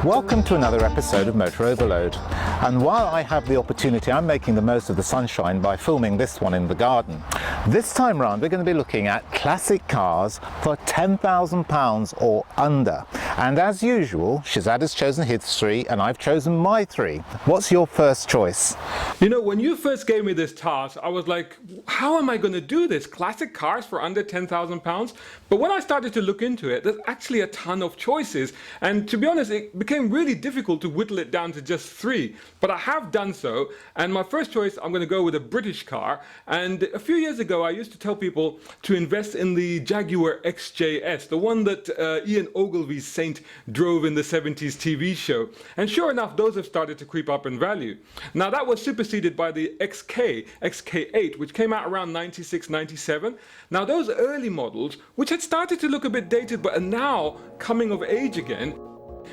Welcome to another episode of Motoroverload. And while I have the opportunity, I'm making the most of the sunshine by filming this one in the garden. This time round we're going to be looking at classic cars for £10,000 or under. And as usual, Shahzad has chosen his three and I've chosen my three. What's your first choice? You know, when you first gave me this task, I was like, how am I going to do this? Classic cars for under £10,000? But when I started to look into it, there's actually a ton of choices. And to be honest, it became really difficult to whittle it down to just three. But I have done so. And my first choice, I'm going to go with a British car. And a few years ago, I used to tell people to invest in the Jaguar XJS, the one that Ian Ogilvy's Saint drove in the 70s TV show. And sure enough, those have started to creep up in value. Now, that was superseded by the XK8, which came out around 96, 97. Now, those early models, which had started to look a bit dated, but are now coming of age again,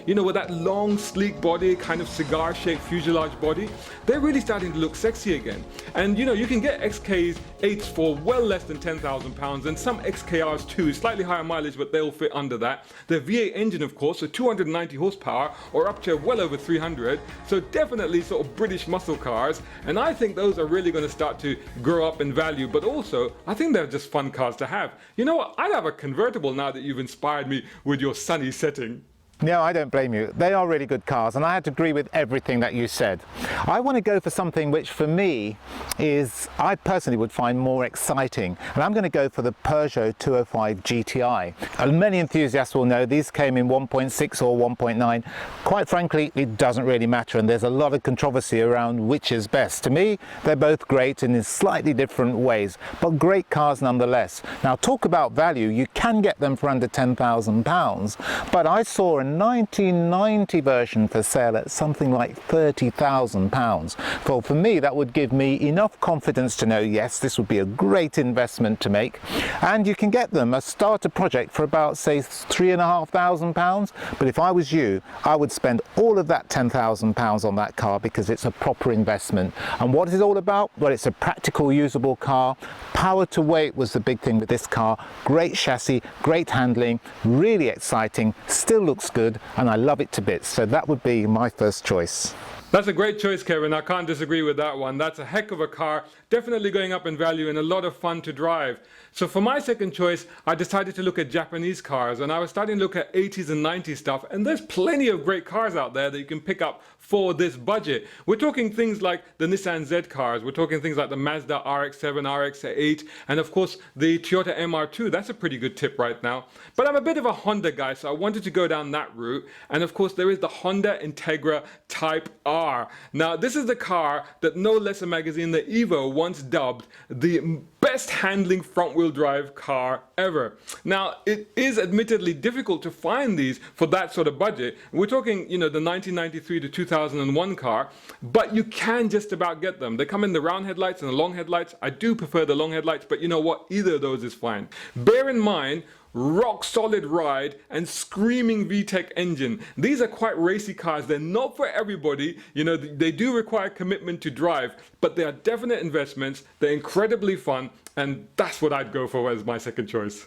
you know, with that long, sleek body, kind of cigar-shaped fuselage body, they're really starting to look sexy again. And you know, you can get XK8s for well less than £10,000, and some XKRs too, slightly higher mileage, but they'll fit under that. The V8 engine, of course, so 290 horsepower, or up to well over 300. So definitely sort of British muscle cars. And I think those are really going to start to grow up in value, but also, I think they're just fun cars to have. You know what? I'd have a convertible now that you've inspired me with your sunny setting. No, I don't blame you. They are really good cars, and I had to agree with everything that you said. I want to go for something which for me is, I personally would find more exciting, and I'm going to go for the Peugeot 205 GTI. And many enthusiasts will know these came in 1.6 or 1.9. Quite frankly, it doesn't really matter, and there's a lot of controversy around which is best. To me, they're both great in slightly different ways, but great cars nonetheless. Now, talk about value, you can get them for under £10,000, but I saw a 1990 version for sale at something like £30,000. Well, for me, that would give me enough confidence to know, yes, this would be a great investment to make. And you can get them, a starter project, for about, say, £3,500. But if I was you, I would spend all of that £10,000 on that car because it's a proper investment. And what is it all about? Well, it's a practical, usable car. Power to weight was the big thing with this car. Great chassis, great handling, really exciting, still looks good, and I love it to bits. So that would be my first choice. That's a great choice, Kevin. I can't disagree with that one. That's a heck of a car, definitely going up in value and a lot of fun to drive. So for my second choice, I decided to look at Japanese cars, and I was starting to look at 80s and 90s stuff, and there's plenty of great cars out there that you can pick up for this budget. We're talking things like the Nissan Z cars, we're talking things like the Mazda RX-7, RX-8, and of course the Toyota MR2. That's a pretty good tip right now. But I'm a bit of a Honda guy, so I wanted to go down that route. And of course there is the Honda Integra Type R. Now this is the car that no less a magazine than Evo once dubbed the best handling front-wheel drive car ever. Now it is admittedly difficult to find these for that sort of budget. We're talking, you know, the 1993 to 2001 car, but you can just about get them. They come in the round headlights and the long headlights. I do prefer the long headlights, but you know what? Either of those is fine. Bear in mind, rock solid ride and screaming VTEC engine. These are quite racy cars. They're not for everybody. You know, they do require commitment to drive, but they are definite investments. They're incredibly fun, and that's what I'd go for as my second choice.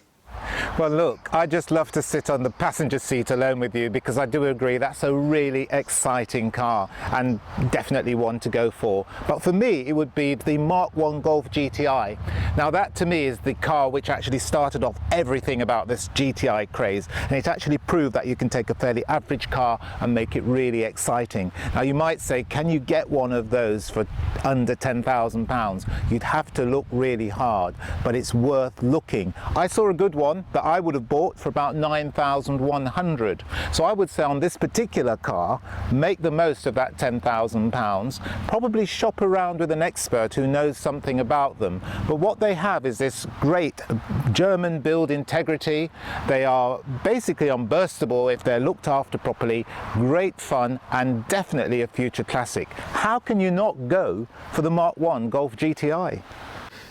Well, look, I just love to sit on the passenger seat alone with you because I do agree that's a really exciting car and definitely one to go for. But for me, it would be the Mark I Golf GTI. Now that to me is the car which actually started off everything about this GTI craze, and it actually proved that you can take a fairly average car and make it really exciting. Now you might say, can you get one of those for under £10,000? You'd have to look really hard, but it's worth looking. I saw a good one that I would have bought for about £9,100. So I would say on this particular car, make the most of that £10,000, probably shop around with an expert who knows something about them. But what they have is this great German build integrity. They are basically unburstable if they're looked after properly, great fun, and definitely a future classic. How can you not go for the Mark I Golf GTI?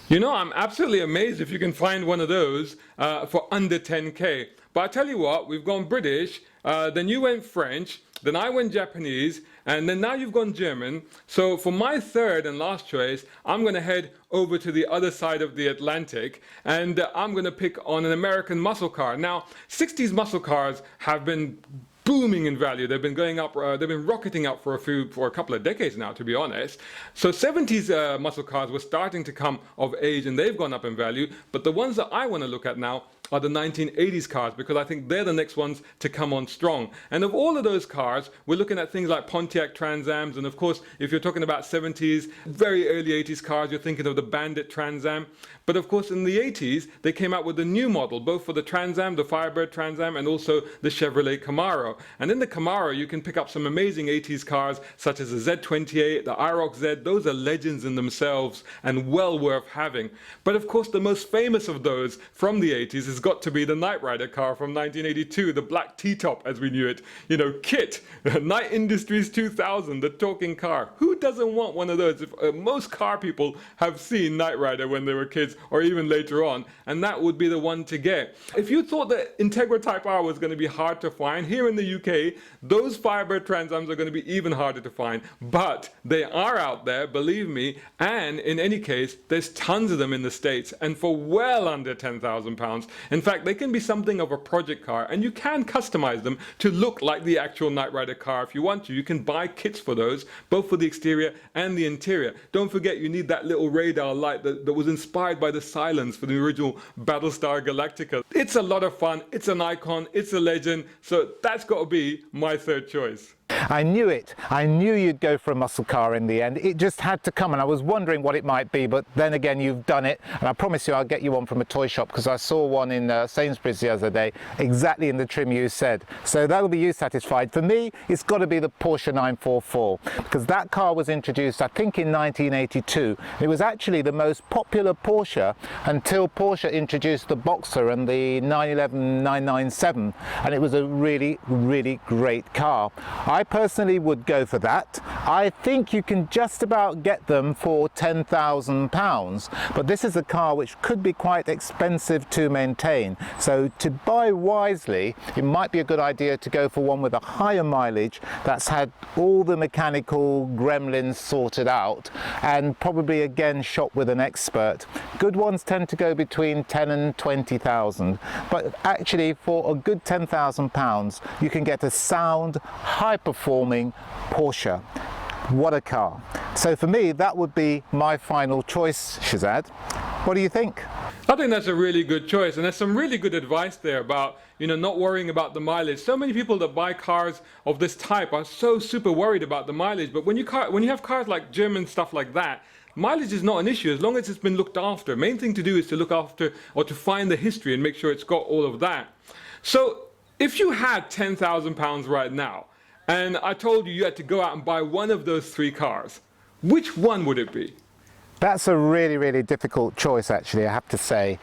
You know, I'm absolutely amazed if you can find one of those for under 10K. But I tell you what, we've gone British, then you went French, then I went Japanese, and then now you've gone German. So for my third and last choice, I'm going to head over to the other side of the Atlantic, and I'm going to pick on an American muscle car. Now, 60s muscle cars have been booming in value. They've been going up, they've been rocketing up for a couple of decades now, to be honest. So 70s muscle cars were starting to come of age and they've gone up in value. But the ones that I want to look at now are the 1980s cars, because I think they're the next ones to come on strong. And of all of those cars, we're looking at things like Pontiac Trans Ams, and of course, if you're talking about 70s, very early 80s cars, you're thinking of the Bandit Trans Am. But of course, in the 80s, they came out with a new model, both for the Trans Am, the Firebird Trans Am, and also the Chevrolet Camaro. And in the Camaro, you can pick up some amazing 80s cars, such as the Z28, the IROC Z. Those are legends in themselves and well worth having. But of course, the most famous of those from the 80s has got to be the knightrider car from 1982, the black T-top as we knew it. You know, KITT, Knight Industries 2000, the talking car. Who doesn't want one of those? Most car people have seen knightrider when they were kids or even later on, and that would be the one to get. If you thought that Integra Type R was going to be hard to find, here in the UK, those Firebird Trans Ams are going to be even harder to find, but they are out there, believe me, and in any case, there's tons of them in the States, and for well under £10,000. In fact, they can be something of a project car, and you can customize them to look like the actual knightrider car if you want to. You can buy kits for those, both for the exterior and the interior. Don't forget, you need that little radar light that was inspired by the silence for the original Battlestar Galactica. It's a lot of fun, it's an icon, it's a legend, so that's got to be my third choice. I knew it. I knew you'd go for a muscle car in the end. It just had to come, and I was wondering what it might be, but then again, you've done it, and I promise you I'll get you one from a toy shop, because I saw one in Sainsbury's the other day, exactly in the trim you said. So that'll be you satisfied. For me, it's got to be the Porsche 944, because that car was introduced, I think, in 1982. It was actually the most popular Porsche until Porsche introduced the Boxer and the 911 997, and it was a really, really great car. I personally would go for that. I think you can just about get them for £10,000, but this is a car which could be quite expensive to maintain. So to buy wisely, it might be a good idea to go for one with a higher mileage that's had all the mechanical gremlins sorted out, and probably again shop with an expert. Good ones tend to go between 10 and 20,000, but actually for a good £10,000 you can get a sound, high-performing Porsche. What a car. So for me, that would be my final choice, Shahzad. What do you think? I think that's a really good choice, and there's some really good advice there about, you know, not worrying about the mileage. So many people that buy cars of this type are so super worried about the mileage, but when you have cars like German stuff like that, mileage is not an issue as long as it's been looked after. Main thing to do is to look after, or to find the history and make sure it's got all of that. So if you had £10,000 right now, and I told you had to go out and buy one of those three cars, which one would it be? That's a really, really difficult choice, actually, I have to say.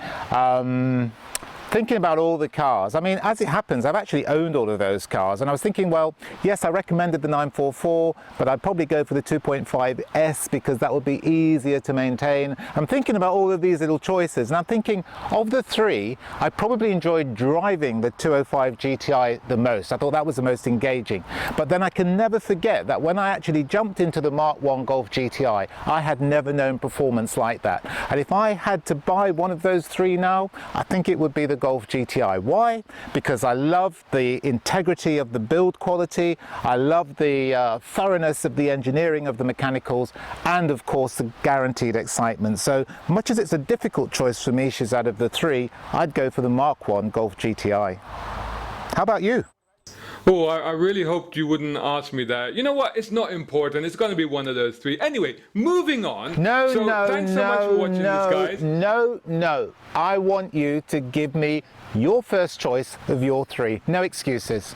Thinking about all the cars, I mean, as it happens, I've actually owned all of those cars, and I was thinking, well, yes, I recommended the 944, but I'd probably go for the 2.5S because that would be easier to maintain. I'm thinking about all of these little choices, and I'm thinking, of the three, I probably enjoyed driving the 205 GTI the most. I thought that was the most engaging. But then I can never forget that when I actually jumped into the Mark 1 Golf GTI, I had never known performance like that. And if I had to buy one of those three now, I think it would be the Golf GTI. Why? Because I love the integrity of the build quality, I love the thoroughness of the engineering of the mechanicals, and of course the guaranteed excitement. So much as it's a difficult choice for me, Shahzad, of the three, I'd go for the Mark 1 Golf GTI. How about you? Oh, I really hoped you wouldn't ask me that. You know what? It's not important. It's going to be one of those three. Anyway, moving on. Thanks so much for watching this, guys. No. I want you to give me your first choice of your three. No excuses.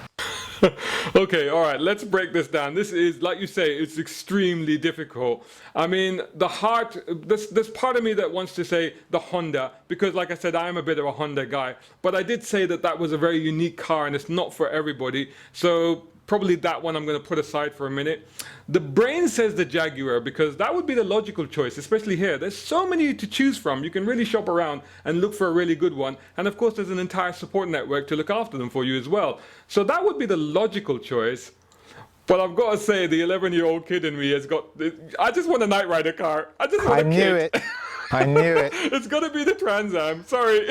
Okay, all right, let's break this down. This is, like you say, it's extremely difficult. I mean, there's part of me that wants to say the Honda, because like I said, I am a bit of a Honda guy, but I did say that that was a very unique car and it's not for everybody. So probably that one I'm going to put aside for a minute. The brain says the Jaguar, because that would be the logical choice, especially here. There's so many to choose from. You can really shop around and look for a really good one. And of course, there's an entire support network to look after them for you as well. So that would be the logical choice. But I've got to say, the 11-year-old kid in me has got, I just want a knightrider car. I just want a kid. I knew it. It's got to be the Trans Am. Sorry.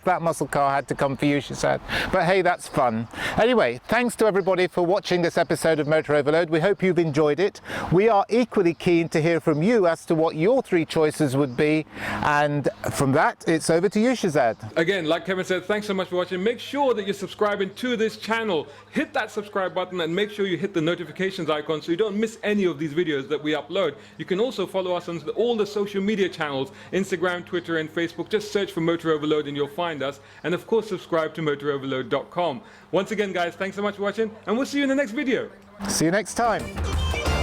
that muscle car had to come for you, Shahzad. But hey, that's fun. Anyway, thanks to everybody for watching this episode of Motor Overload. We hope you've enjoyed it. We are equally keen to hear from you as to what your 3 choices would be. And from that, it's over to you, Shahzad. Again, like Kevin said, thanks so much for watching. Make sure that you're subscribing to this channel. Hit that subscribe button and make sure you hit the notifications icon so you don't miss any of these videos that we upload. You can also follow us on all the social media channels, Instagram, Twitter and Facebook. Just search for Motor Overload and you'll find us. And of course, subscribe to motoroverload.com. Once again, guys, thanks so much for watching and we'll see you in the next video. See you next time.